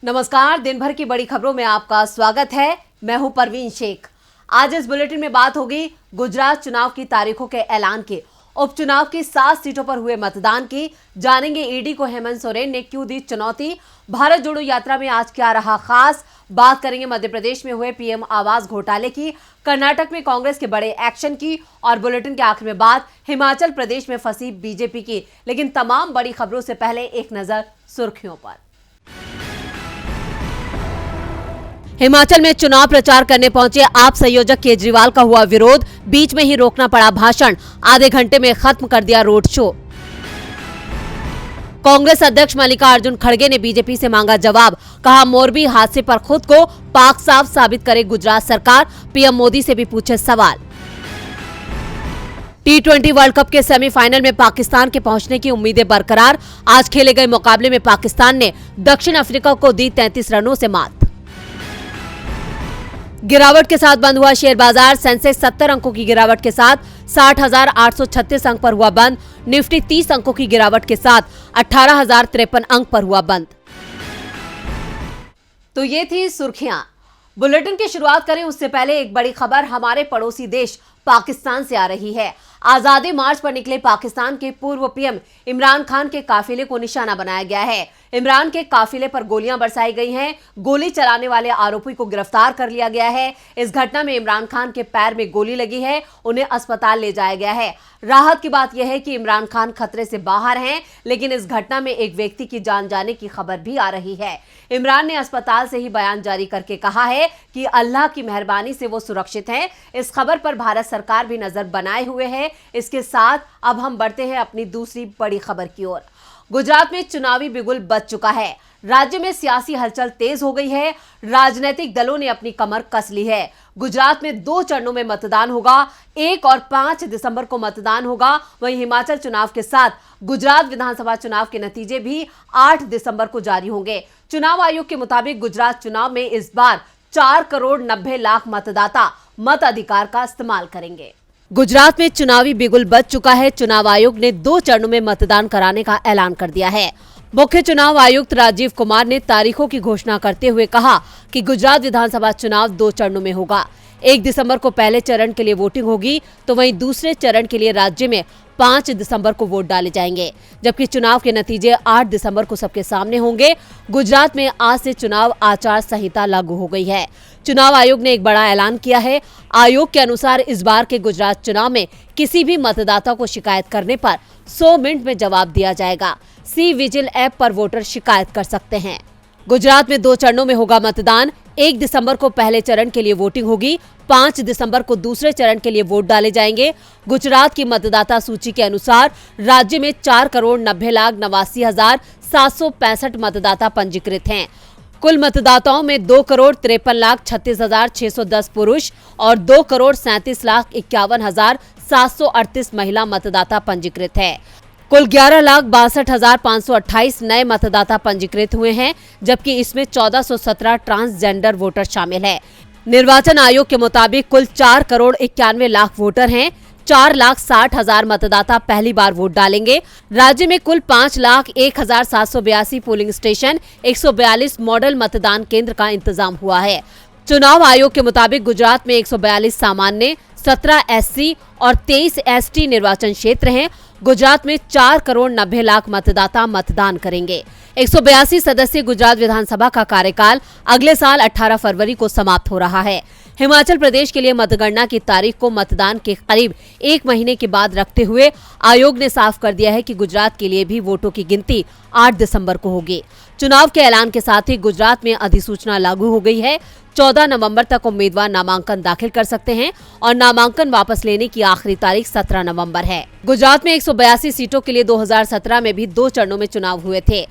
नमस्कार, दिन भर की बड़ी खबरों में आपका स्वागत है। मैं हूं परवीन शेख। आज इस बुलेटिन में बात होगी गुजरात चुनाव की तारीखों के ऐलान की, उपचुनाव की 7 सीटों पर हुए मतदान की, जानेंगे ईडी को हेमंत सोरेन ने क्यों दी चुनौती, भारत जोड़ो यात्रा में आज क्या रहा खास, बात करेंगे मध्य प्रदेश में हुए पीएम आवास घोटाले की, कर्नाटक में कांग्रेस के बड़े एक्शन की और बुलेटिन के आखिर में बात हिमाचल प्रदेश में फंसी बीजेपी की। लेकिन तमाम बड़ी खबरों से पहले एक नजर सुर्खियों पर। हिमाचल में चुनाव प्रचार करने पहुंचे आप संयोजक केजरीवाल का हुआ विरोध, बीच में ही रोकना पड़ा भाषण, आधे घंटे में खत्म कर दिया रोड शो। कांग्रेस अध्यक्ष मल्लिकार्जुन खड़गे ने बीजेपी से मांगा जवाब, कहा मोरबी हादसे पर खुद को पाक साफ साबित करे गुजरात सरकार, पीएम मोदी से भी पूछे सवाल। T20 वर्ल्ड कप के सेमीफाइनल में पाकिस्तान के पहुंचने की उम्मीदें बरकरार, आज खेले गए मुकाबले में पाकिस्तान ने दक्षिण अफ्रीका को दी 33 रनों से मात। गिरावट के साथ बंद हुआ शेयर बाजार, सेंसेक्स 70 अंकों की गिरावट के साथ 60,836 अंक पर हुआ बंद, निफ्टी 30 अंकों की गिरावट के साथ 18,053 अंक पर हुआ बंद। तो ये थी सुर्खियां। बुलेटिन की शुरुआत करें उससे पहले एक बड़ी खबर हमारे पड़ोसी देश पाकिस्तान से आ रही है। आजादी मार्च पर निकले पाकिस्तान के पूर्व पीएम इमरान खान के काफिले को निशाना बनाया गया है। इमरान के काफिले पर गोलियां बरसाई गई हैं, गोली चलाने वाले आरोपी को गिरफ्तार कर लिया गया है। इस घटना में इमरान खान के पैर में गोली लगी है, उन्हें अस्पताल ले जाया गया है। राहत की बात यह है कि इमरान खान खतरे से बाहर हैं, लेकिन इस घटना में एक व्यक्ति की जान जाने की खबर भी आ रही है। इमरान ने अस्पताल से ही बयान जारी करके कहा है कि अल्लाह की मेहरबानी से वो सुरक्षित हैं। इस खबर पर भारत सरकार भी नजर बनाए हुए है। इसके साथ अब हम बढ़ते हैं अपनी दूसरी बड़ी खबर की ओर। गुजरात में चुनावी बिगुल बज चुका है, राज्य में सियासी हलचल तेज हो गई है, राजनीतिक दलों ने अपनी कमर कस ली है। गुजरात में 2 चरणों में मतदान होगा, 1 और 5 दिसंबर को मतदान होगा। वहीं हिमाचल चुनाव के साथ गुजरात विधानसभा चुनाव के नतीजे भी 8 दिसंबर को जारी होंगे। चुनाव आयोग के मुताबिक गुजरात चुनाव में इस बार 4 करोड़ 90 लाख मतदाता मताधिकार का इस्तेमाल करेंगे। गुजरात में चुनावी बिगुल बज चुका है, चुनाव आयोग ने 2 चरणों में मतदान कराने का ऐलान कर दिया है। मुख्य चुनाव आयुक्त राजीव कुमार ने तारीखों की घोषणा करते हुए कहा कि गुजरात विधानसभा चुनाव 2 चरणों में होगा। 1 दिसंबर को पहले चरण के लिए वोटिंग होगी, तो वहीं दूसरे चरण के लिए राज्य में 5 दिसंबर को वोट डाले जाएंगे, जबकि चुनाव के नतीजे 8 दिसंबर को सबके सामने होंगे। गुजरात में आज से चुनाव आचार संहिता लागू हो गई है। चुनाव आयोग ने एक बड़ा ऐलान किया है। आयोग के अनुसार इस बार के गुजरात चुनाव में किसी भी मतदाता को शिकायत करने पर 100 मिनट में जवाब दिया जाएगा। सी विजिल ऐप पर वोटर शिकायत कर सकते हैं। गुजरात में 2 चरणों में होगा मतदान। 1 दिसंबर को पहले चरण के लिए वोटिंग होगी, 5 दिसंबर को दूसरे चरण के लिए वोट डाले जाएंगे। गुजरात की मतदाता सूची के अनुसार राज्य में 4 करोड़ 90 लाख 89 765 मतदाता पंजीकृत हैं। कुल मतदाताओं में 2 करोड़ 53 लाख 36 610 पुरुष और 2 करोड़ 37 लाख 51 738 महिला मतदाता पंजीकृत है। कुल 11 लाख 62 528 नए मतदाता पंजीकृत हुए हैं, जबकि इसमें 1417 ट्रांसजेंडर वोटर शामिल है। निर्वाचन आयोग के मुताबिक कुल 4 करोड़ 91 लाख वोटर हैं। 4 लाख 60 हजार मतदाता पहली बार वोट डालेंगे। राज्य में कुल 5 लाख 1,782 पोलिंग स्टेशन, 142 मॉडल मतदान केंद्र का इंतजाम हुआ है। चुनाव आयोग के मुताबिक गुजरात में 142 सामान्य, 17 SC और 23 ST निर्वाचन क्षेत्र हैं। गुजरात में 4 करोड़ 90 लाख मतदाता मतदान करेंगे। 182 सदस्यीय गुजरात विधानसभा का कार्यकाल अगले साल 18 फरवरी को समाप्त हो रहा है। हिमाचल प्रदेश के लिए मतगणना की तारीख को मतदान के करीब 1 महीने के बाद रखते हुए आयोग ने साफ कर दिया है कि गुजरात के लिए भी वोटों की गिनती 8 दिसंबर को होगी। चुनाव के ऐलान के साथ ही गुजरात में अधिसूचना लागू हो गई है। 14 नवंबर तक उम्मीदवार नामांकन दाखिल कर सकते हैं और नामांकन वापस लेने की आखिरी तारीख 17 नवंबर है। गुजरात में 182 सीटों के लिए 2017 में भी 2 चरणों में चुनाव हुए थे।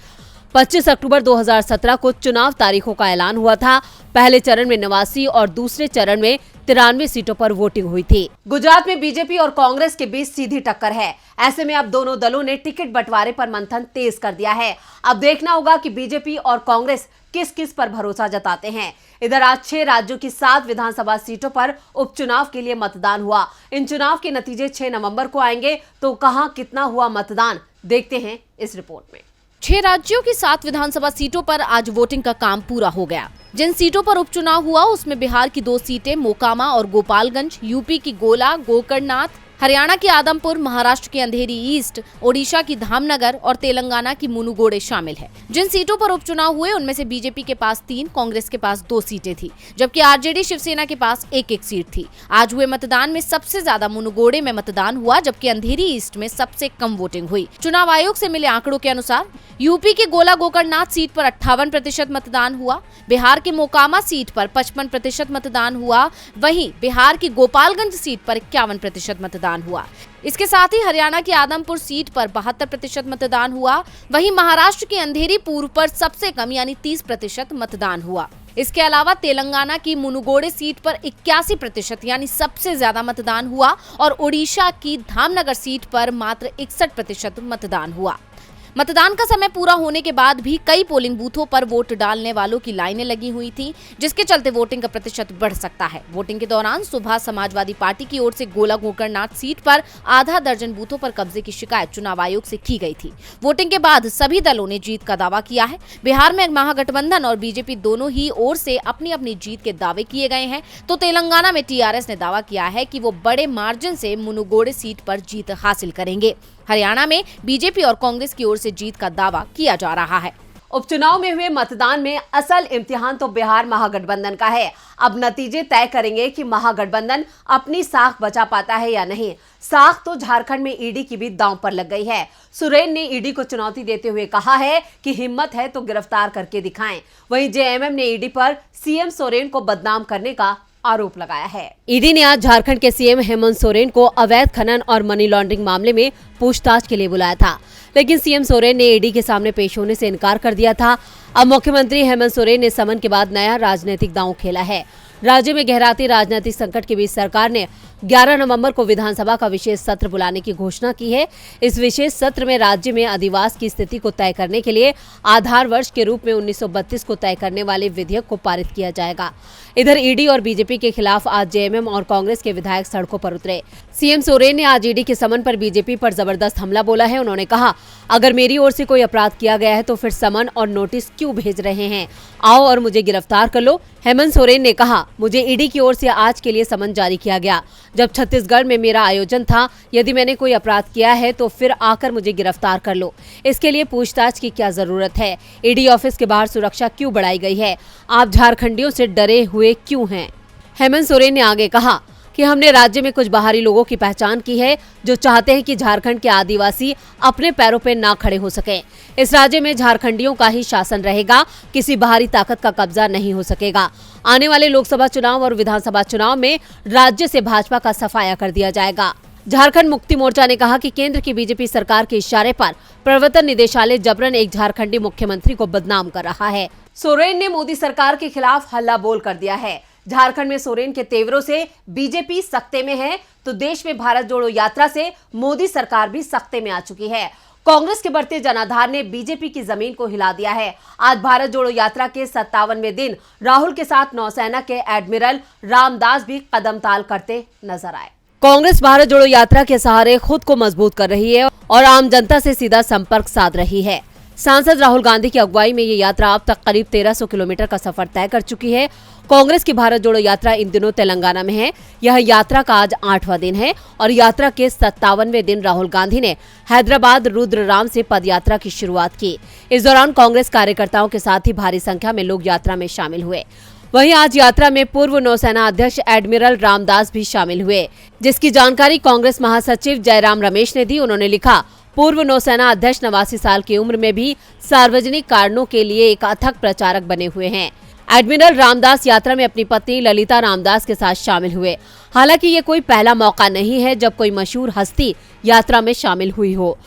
25 अक्टूबर 2017 को चुनाव तारीखों का ऐलान हुआ था। पहले चरण में 89 और दूसरे चरण में 93 सीटों पर वोटिंग हुई थी। गुजरात में बीजेपी और कांग्रेस के बीच सीधी टक्कर है। ऐसे में अब दोनों दलों ने टिकट बंटवारे पर मंथन तेज कर दिया है। अब देखना होगा कि बीजेपी और कांग्रेस किस किस पर भरोसा जताते हैं। इधर आज 6 राज्यों की 7 विधानसभा सीटों पर उपचुनाव के लिए मतदान हुआ। इन चुनाव के नतीजे 6 नवंबर को आएंगे, तो कहां कितना हुआ मतदान देखते हैं इस रिपोर्ट में। 6 राज्यों की 7 विधानसभा सीटों पर आज वोटिंग का काम पूरा हो गया। जिन सीटों पर उपचुनाव हुआ उसमें बिहार की 2 सीटें मोकामा और गोपालगंज, यूपी की गोला, गोकर्णनाथ, हरियाणा की आदमपुर, महाराष्ट्र की अंधेरी ईस्ट, ओडिशा की धामनगर और तेलंगाना की मुनुगोडे शामिल है। जिन सीटों पर उपचुनाव हुए उनमें से बीजेपी के पास 3, कांग्रेस के पास 2 सीटें थी, जबकि आरजेडी शिवसेना के पास 1-1 सीट थी। आज हुए मतदान में सबसे ज्यादा मुनुगोडे में मतदान हुआ, जबकि अंधेरी ईस्ट में सबसे कम वोटिंग हुई। चुनाव आयोग से मिले आंकड़ों के अनुसार यूपी के गोला गोकर्णनाथ सीट पर 58% मतदान हुआ, बिहार के मोकामा सीट पर 55% मतदान हुआ, वहीं बिहार की गोपालगंज सीट पर 51% मतदान हुआ। इसके साथ ही हरियाणा की आदमपुर सीट पर 72% मतदान हुआ, वहीं महाराष्ट्र की अंधेरी पूर्व पर सबसे कम यानी 30% मतदान हुआ। इसके अलावा तेलंगाना की मुनुगोडे सीट पर 81% यानी सबसे ज्यादा मतदान हुआ और ओडिशा की धामनगर सीट पर मात्र 61% मतदान हुआ। मतदान का समय पूरा होने के बाद भी कई पोलिंग बूथों पर वोट डालने वालों की लाइनें लगी हुई थी, जिसके चलते वोटिंग का प्रतिशत बढ़ सकता है। वोटिंग के दौरान सुबह समाजवादी पार्टी की ओर से गोला गोकर्णनाथ सीट पर आधा दर्जन बूथों पर कब्जे की शिकायत चुनाव आयोग से की गई थी। वोटिंग के बाद सभी दलों ने जीत का दावा किया है। बिहार में महागठबंधन और बीजेपी दोनों ही ओर से अपनी अपनी जीत के दावे किए गए हैं, तो तेलंगाना में टीआरएस ने दावा किया है कि वो बड़े मार्जिन से मुनुगोडे सीट पर जीत हासिल करेंगे। हरियाणा में बीजेपी और कांग्रेस की ओर से जीत का दावा किया जा रहा है। उपचुनाव में हुए मतदान में असल इम्तिहान तो बिहार महागठबंधन का है। अब नतीजे तय करेंगे कि महागठबंधन अपनी साख बचा पाता है या नहीं। साख तो झारखंड में ईडी की भी दांव पर लग गई है। सोरेन ने ईडी को चुनौती देते हुए कहा है कि हिम्मत है तो गिरफ्तार करके दिखाएं। वहीं जेएमएम ने ईडी पर सीएम सोरेन को बदनाम करने का आरोप लगाया है। ईडी ने आज झारखंड के सीएम हेमंत सोरेन को अवैध खनन और मनी लॉन्ड्रिंग मामले में पूछताछ के लिए बुलाया था, लेकिन सीएम सोरेन ने ईडी के सामने पेश होने से इनकार कर दिया था। अब मुख्यमंत्री हेमंत सोरेन ने समन के बाद नया राजनीतिक दांव खेला है। राज्य में गहराते राजनीतिक संकट के बीच सरकार ने 11 नवंबर को विधानसभा का विशेष सत्र बुलाने की घोषणा की है। इस विशेष सत्र में राज्य में अधिवास की स्थिति को तय करने के लिए आधार वर्ष के रूप में 1932 को तय करने वाले विधेयक को पारित किया जाएगा। इधर ईडी और बीजेपी के खिलाफ आज जेएमएम और कांग्रेस के विधायक सड़कों पर उतरे। सीएम सोरेन ने आज ईडी के समन पर बीजेपी पर जबरदस्त हमला बोला है। उन्होंने कहा, अगर मेरी ओर से कोई अपराध किया गया है तो फिर समन और नोटिस क्यों भेज रहे हैं? आओ और मुझे गिरफ्तार कर लो। हेमंत सोरेन ने कहा, मुझे ईडी की ओर से आज के लिए समन जारी किया गया। जब छत्तीसगढ़ में मेरा आयोजन था, यदि मैंने कोई अपराध किया है तो फिर आकर मुझे गिरफ्तार कर लो। इसके लिए पूछताछ की क्या जरूरत है? ईडी ऑफिस के बाहर सुरक्षा क्यों बढ़ाई गई है? आप झारखंडियों से डरे हुए क्यों हैं? हेमंत सोरेन ने आगे कहा कि हमने राज्य में कुछ बाहरी लोगों की पहचान की है जो चाहते हैं कि झारखंड के आदिवासी अपने पैरों पर ना खड़े हो सकें। इस राज्य में झारखंडियों का ही शासन रहेगा, किसी बाहरी ताकत का कब्जा नहीं हो सकेगा। आने वाले लोकसभा चुनाव और विधानसभा चुनाव में राज्य से भाजपा का सफाया कर दिया जाएगा। झारखंड मुक्ति मोर्चा ने कहा कि केंद्र की बीजेपी सरकार के इशारे पर प्रवर्तन निदेशालय जबरन एक झारखंडी मुख्यमंत्री को बदनाम कर रहा है। सोरेन ने मोदी सरकार के खिलाफ हल्ला बोल कर दिया है। झारखंड में सोरेन के तेवरों से बीजेपी सख्ते में है तो देश में भारत जोड़ो यात्रा से मोदी सरकार भी सख्ते में आ चुकी है। कांग्रेस के बढ़ते जनाधार ने बीजेपी की जमीन को हिला दिया है। आज भारत जोड़ो यात्रा के 57वें दिन राहुल के साथ नौसेना के एडमिरल रामदास भी कदमताल करते नजर आए। कांग्रेस भारत जोड़ो यात्रा के सहारे खुद को मजबूत कर रही है और आम जनता से सीधा संपर्क साध रही है। सांसद राहुल गांधी की अगुवाई में ये यात्रा अब तक करीब 1300 किलोमीटर का सफर तय कर चुकी है। कांग्रेस की भारत जोड़ो यात्रा इन दिनों तेलंगाना में है। यह यात्रा का आज 8वां दिन है और यात्रा के 57वें दिन राहुल गांधी ने हैदराबाद रुद्रराम से पदयात्रा की शुरुआत की। इस दौरान कांग्रेस कार्यकर्ताओं के साथ ही भारी संख्या में लोग यात्रा में शामिल हुए। वहीं आज यात्रा में पूर्व नौसेना अध्यक्ष एडमिरल रामदास भी शामिल हुए, जिसकी जानकारी कांग्रेस महासचिव जयराम रमेश ने दी। उन्होंने लिखा, पूर्व नौसेना अध्यक्ष 89 साल की उम्र में भी सार्वजनिक कारणों के लिए एक अथक प्रचारक बने हुए हैं। एडमिरल रामदास यात्रा में अपनी पत्नी ललिता रामदास के साथ शामिल हुए। हालांकि ये कोई पहला मौका नहीं है जब कोई मशहूर हस्ती यात्रा में शामिल हुई हो।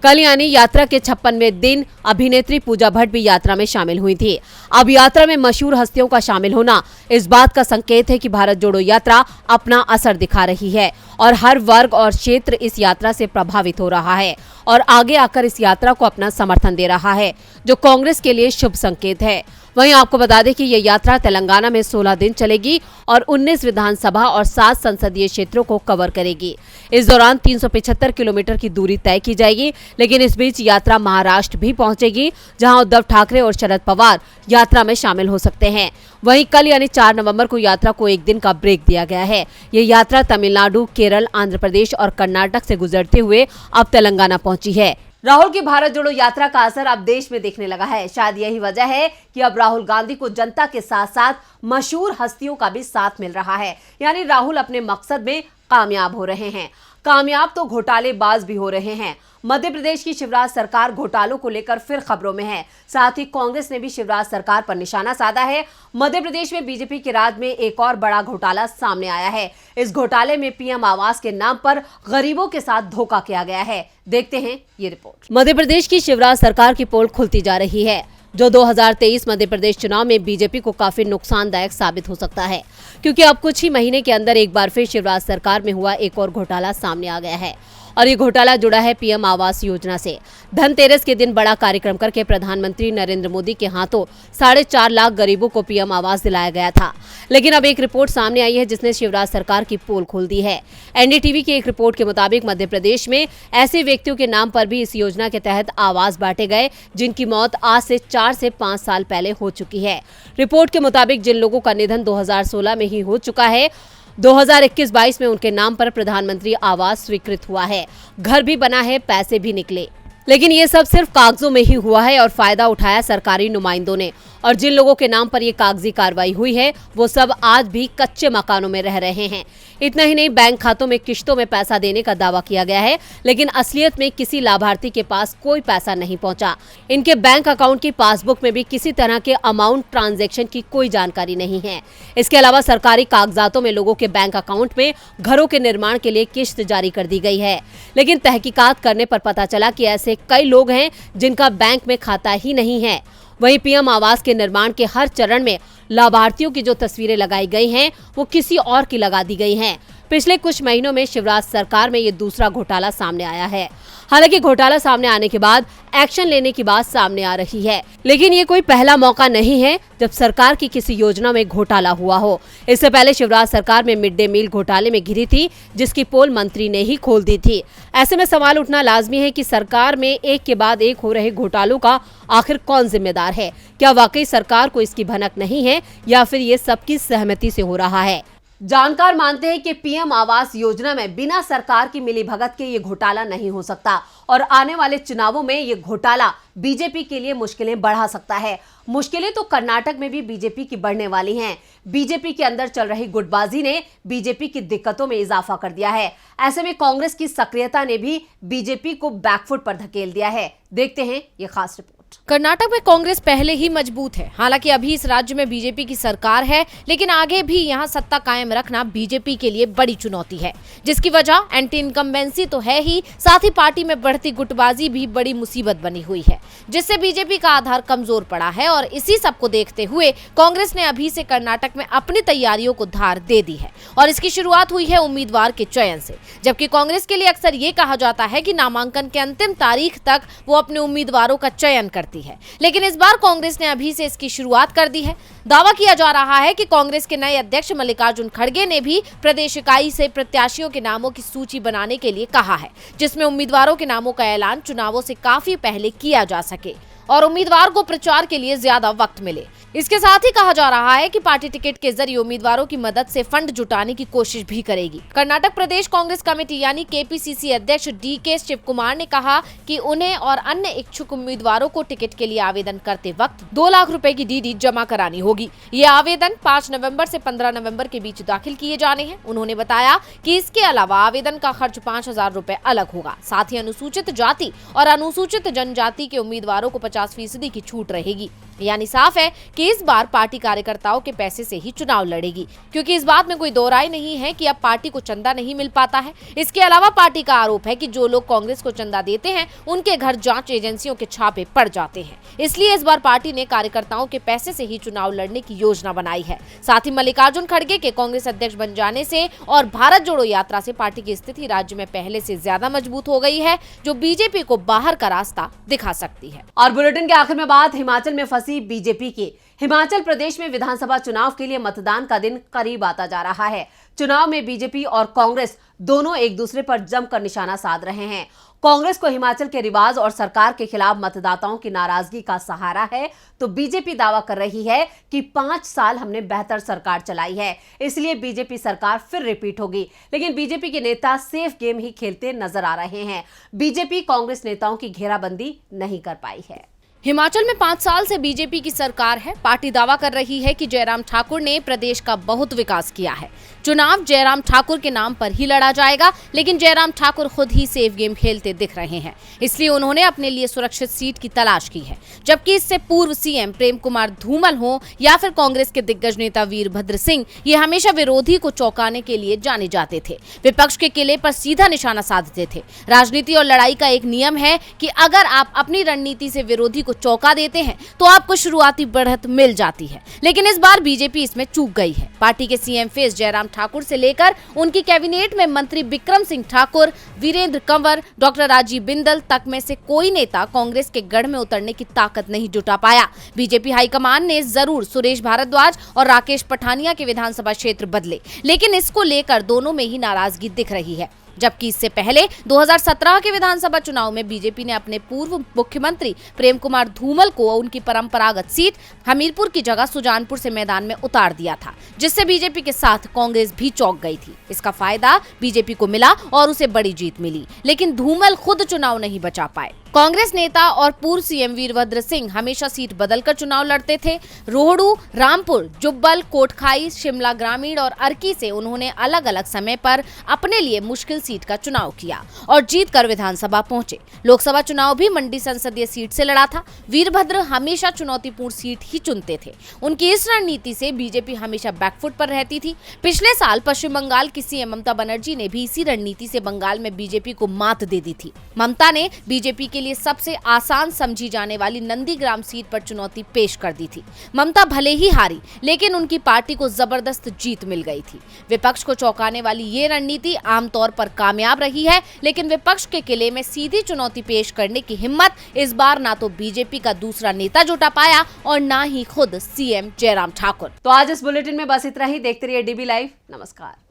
कल यानी यात्रा के 56वें दिन अभिनेत्री पूजा भट्ट भी यात्रा में शामिल हुई थी। अब यात्रा में मशहूर हस्तियों का शामिल होना इस बात का संकेत है कि भारत जोड़ो यात्रा अपना असर दिखा रही है और हर वर्ग और क्षेत्र इस यात्रा से प्रभावित हो रहा है और आगे आकर इस यात्रा को अपना समर्थन दे रहा है, जो कांग्रेस के लिए शुभ संकेत है। वहीं आपको बता दें कि ये यात्रा तेलंगाना में 16 दिन चलेगी और 19 विधानसभा और 7 संसदीय क्षेत्रों को कवर करेगी। इस दौरान 375 किलोमीटर की दूरी तय की जाएगी, लेकिन इस बीच यात्रा महाराष्ट्र भी पहुंचेगी, जहां उद्धव ठाकरे और शरद पवार यात्रा में शामिल हो सकते हैं। वहीं कल यानी 4 नवंबर को यात्रा को एक दिन का ब्रेक दिया गया है। ये यात्रा तमिलनाडु, केरल, आंध्र प्रदेश और कर्नाटक से गुजरते हुए अब तेलंगाना पहुंची है। राहुल की भारत जोड़ो यात्रा का असर अब देश में दिखने लगा है। शायद यही वजह है कि अब राहुल गांधी को जनता के साथ साथ मशहूर हस्तियों का भी साथ मिल रहा है। यानी राहुल अपने मकसद में कामयाब हो रहे हैं। कामयाब तो घोटालेबाज भी हो रहे हैं। मध्य प्रदेश की शिवराज सरकार घोटालों को लेकर फिर खबरों में है। साथ ही कांग्रेस ने भी शिवराज सरकार पर निशाना साधा है। मध्य प्रदेश में बीजेपी के राज में एक और बड़ा घोटाला सामने आया है। इस घोटाले में पीएम आवास के नाम पर गरीबों के साथ धोखा किया गया है। देखते हैं ये रिपोर्ट। मध्य प्रदेश की शिवराज सरकार की पोल खुलती जा रही है, जो 2023 मध्य प्रदेश चुनाव में बीजेपी को काफी नुकसानदायक साबित हो सकता है, क्योंकि अब कुछ ही महीने के अंदर एक बार फिर शिवराज सरकार में हुआ एक और घोटाला सामने आ गया है। और ये घोटाला जुड़ा है पीएम आवास योजना से। धनतेरस के दिन बड़ा कार्यक्रम करके प्रधानमंत्री नरेंद्र मोदी के हाथों 4.5 लाख गरीबों को पीएम आवास दिलाया गया था। लेकिन अब एक रिपोर्ट सामने आई है जिसने शिवराज सरकार की पोल खोल दी है। एनडीटीवी की एक रिपोर्ट के मुताबिक मध्य प्रदेश में ऐसे व्यक्तियों के नाम पर भी इस योजना के तहत आवास बांटे गए, जिनकी मौत आज से 4 से 5 साल पहले हो चुकी है। रिपोर्ट के मुताबिक जिन लोगों का निधन 2016 में ही हो चुका है, 2021-22 में उनके नाम पर प्रधानमंत्री आवास स्वीकृत हुआ है, घर भी बना है, पैसे भी निकले। लेकिन ये सब सिर्फ कागजों में ही हुआ है और फायदा उठाया सरकारी नुमाइंदों ने। और जिन लोगों के नाम पर ये कागजी कार्रवाई हुई है, वो सब आज भी कच्चे मकानों में रह रहे हैं। इतना ही नहीं, बैंक खातों में किश्तों में पैसा देने का दावा किया गया है, लेकिन असलियत में किसी लाभार्थी के पास कोई पैसा नहीं पहुंचा। इनके बैंक अकाउंट की पासबुक में भी किसी तरह के अमाउंट ट्रांजैक्शन की कोई जानकारी नहीं है। इसके अलावा सरकारी कागजातों में लोगों के बैंक अकाउंट में घरों के निर्माण के लिए किश्त जारी कर दी गई है, लेकिन तहकीकात करने पर पता चला कि ऐसे कई लोग हैं जिनका बैंक में खाता ही नहीं है। वहीं पीएम आवास के निर्माण के हर चरण में लाभार्थियों की जो तस्वीरें लगाई गई हैं, वो किसी और की लगा दी गई हैं। पिछले कुछ महीनों में शिवराज सरकार में ये दूसरा घोटाला सामने आया है। हालांकि घोटाला सामने आने के बाद एक्शन लेने की बात सामने आ रही है, लेकिन ये कोई पहला मौका नहीं है जब सरकार की किसी योजना में घोटाला हुआ हो। इससे पहले शिवराज सरकार में मिड डे मील घोटाले में घिरी थी, जिसकी पोल मंत्री ने ही खोल दी थी। ऐसे में सवाल उठना लाजमी है कि सरकार में एक के बाद एक हो रहे घोटालों का आखिर कौन जिम्मेदार है। क्या वाकई सरकार को इसकी भनक नहीं है, या फिर ये सबकी सहमति से हो रहा है? जानकार मानते हैं कि पीएम आवास योजना में बिना सरकार की मिलीभगत के ये घोटाला नहीं हो सकता और आने वाले चुनावों में ये घोटाला बीजेपी के लिए मुश्किलें बढ़ा सकता है। मुश्किलें तो कर्नाटक में भी बीजेपी की बढ़ने वाली हैं। बीजेपी के अंदर चल रही गुटबाजी ने बीजेपी की दिक्कतों में इजाफा कर दिया है। ऐसे में कांग्रेस की सक्रियता ने भी बीजेपी को बैकफुट पर धकेल दिया है। देखते हैं ये खास रिपोर्ट। कर्नाटक में कांग्रेस पहले ही मजबूत है। हालांकि अभी इस राज्य में बीजेपी की सरकार है, लेकिन आगे भी यहां सत्ता कायम रखना बीजेपी के लिए बड़ी चुनौती है, जिसकी वजह एंटी इनकम्बेंसी तो है ही, साथ ही पार्टी में बढ़ती गुटबाजी भी बड़ी मुसीबत बनी हुई है, जिससे बीजेपी का आधार कमजोर पड़ा है। और इसी सब को देखते हुए कांग्रेस ने अभी से कर्नाटक में अपनी तैयारियों को धार दे दी है और इसकी शुरुआत हुई है उम्मीदवार के चयन से। जबकि कांग्रेस के लिए अक्सर ये कहा जाता है कि नामांकन के अंतिम तारीख तक वो अपने उम्मीदवारों का चयन करती है, लेकिन इस बार कांग्रेस ने अभी से इसकी शुरुआत कर दी है। दावा किया जा रहा है कि कांग्रेस के नए अध्यक्ष मल्लिकार्जुन खड़गे ने भी प्रदेश इकाई से प्रत्याशियों के नामों की सूची बनाने के लिए कहा है, जिसमें उम्मीदवारों के नामों का ऐलान चुनावों से काफी पहले किया जा सके और उम्मीदवार को प्रचार के लिए ज्यादा वक्त मिले। इसके साथ ही कहा जा रहा है कि पार्टी टिकट के जरिए उम्मीदवारों की मदद से फंड जुटाने की कोशिश भी करेगी। कर्नाटक प्रदेश कांग्रेस कमेटी यानी केपीसीसी अध्यक्ष डीके शिव कुमार ने कहा कि उन्हें और अन्य इच्छुक उम्मीदवारों को टिकट के लिए आवेदन करते वक्त 2 लाख रुपए की डीडी जमा करानी होगी। ये आवेदन 5 नवंबर से 15 नवंबर के बीच दाखिल किए जाने हैं। उन्होंने बताया कि इसके अलावा आवेदन का खर्च 5,000 रुपए अलग होगा। साथ ही अनुसूचित जाति और अनुसूचित जनजाति के उम्मीदवारों को 50% की छूट रहेगी। यानी साफ है कि इस बार पार्टी कार्यकर्ताओं के पैसे से ही चुनाव लड़ेगी, क्योंकि इस बात में कोई दो राय नहीं है कि अब पार्टी को चंदा नहीं मिल पाता है। इसके अलावा पार्टी का आरोप है कि जो लोग कांग्रेस को चंदा देते हैं उनके घर जांच एजेंसियों के छापे पड़ जाते हैं। इसलिए इस बार पार्टी ने कार्यकर्ताओं के पैसे से ही चुनाव लड़ने की योजना बनाई है। साथ ही मल्लिकार्जुन खड़गे के कांग्रेस अध्यक्ष बन जाने से और भारत जोड़ो यात्रा से पार्टी की स्थिति राज्य में पहले से ज्यादा मजबूत हो गई है, जो बीजेपी को बाहर का रास्ता दिखा सकती है। और बुलेटिन के आखिर में बात हिमाचल में फंसी बीजेपी की। हिमाचल प्रदेश में विधानसभा चुनाव के लिए मतदान का दिन करीब आता जा रहा है। चुनाव में बीजेपी और कांग्रेस दोनों एक दूसरे पर जमकर निशाना साध रहे हैं। कांग्रेस को हिमाचल के रिवाज और सरकार के खिलाफ मतदाताओं की नाराजगी का सहारा है, तो बीजेपी दावा कर रही है कि 5 साल हमने बेहतर सरकार चलाई है, इसलिए बीजेपी सरकार फिर रिपीट होगी। लेकिन बीजेपी के नेता सेफ गेम ही खेलते नजर आ रहे हैं। बीजेपी कांग्रेस नेताओं की घेराबंदी नहीं कर पाई है। हिमाचल में 5 साल से बीजेपी की सरकार है। पार्टी दावा कर रही है कि जयराम ठाकुर ने प्रदेश का बहुत विकास किया है। चुनाव जयराम ठाकुर के नाम पर ही लड़ा जाएगा, लेकिन जयराम ठाकुर खुद ही सेफ गेम खेलते दिख रहे हैं, इसलिए उन्होंने अपने लिए सुरक्षित सीट की तलाश की है। जबकि इससे पूर्व सीएम प्रेम कुमार धूमल हो या फिर कांग्रेस के दिग्गज नेता वीरभद्र सिंह, ये हमेशा विरोधी को चौंकाने के लिए जाने जाते थे। विपक्ष के किले पर सीधा निशाना साधते थे। राजनीति और लड़ाई का एक नियम है कि अगर आप अपनी रणनीति से विरोधी को चौंका देते हैं तो आपको शुरुआती बढ़त मिल जाती है, लेकिन इस बार बीजेपी इसमें चूक गई है। पार्टी के सीएम फेस जयराम ठाकुर से लेकर उनकी कैबिनेट में मंत्री बिक्रम सिंह ठाकुर, वीरेंद्र कंवर, डॉक्टर राजीव बिंदल तक में से कोई नेता कांग्रेस के गढ़ में उतरने की ताकत नहीं जुटा पाया। बीजेपी हाईकमान ने जरूर सुरेश भारद्वाज और राकेश पठानिया के विधानसभा क्षेत्र बदले, लेकिन इसको लेकर दोनों में ही नाराजगी दिख रही है। जबकि इससे पहले 2017 के विधानसभा चुनाव में बीजेपी ने अपने पूर्व मुख्यमंत्री प्रेम कुमार धूमल को उनकी परंपरागत सीट हमीरपुर की जगह सुजानपुर से मैदान में उतार दिया था, जिससे बीजेपी के साथ कांग्रेस भी चौंक गई थी। इसका फायदा बीजेपी को मिला और उसे बड़ी जीत मिली, लेकिन धूमल खुद चुनाव नहीं बचा पाए। कांग्रेस नेता और पूर्व सीएम वीरभद्र सिंह हमेशा सीट बदलकर चुनाव लड़ते थे। रोहडू, रामपुर, जुब्बल, कोटखाई, शिमला ग्रामीण और अर्की से उन्होंने अलग अलग समय पर अपने लिए मुश्किल सीट का चुनाव किया और जीतकर विधानसभा पहुंचे। लोकसभा चुनाव भी मंडी संसदीय सीट से लड़ा था। वीरभद्र हमेशा चुनौतीपूर्ण सीट ही चुनते थे। उनकी इस रणनीति से बीजेपी हमेशा बैकफुट पर रहती थी। पिछले साल पश्चिम बंगाल की सीएम ममता बनर्जी ने भी इसी रणनीति से बंगाल में बीजेपी को मात दे दी थी। ममता ने बीजेपी के लिए सबसे आसान समझी जाने वाली नंदीग्राम सीट पर चुनौती पेश कर दी थी। ममता भले ही हारी, लेकिन उनकी पार्टी को जबरदस्त जीत मिल गई थी। विपक्ष को चौंकाने वाली ये रणनीति आमतौर पर कामयाब रही है, लेकिन विपक्ष के किले में सीधी चुनौती पेश करने की हिम्मत इस बार ना तो बीजेपी का दूसरा नेता जुटा पाया और ना ही खुद सीएम जयराम ठाकुर। तो आज इस बुलेटिन में बस इतना ही। देखते रहिए डीबी लाइव। नमस्कार।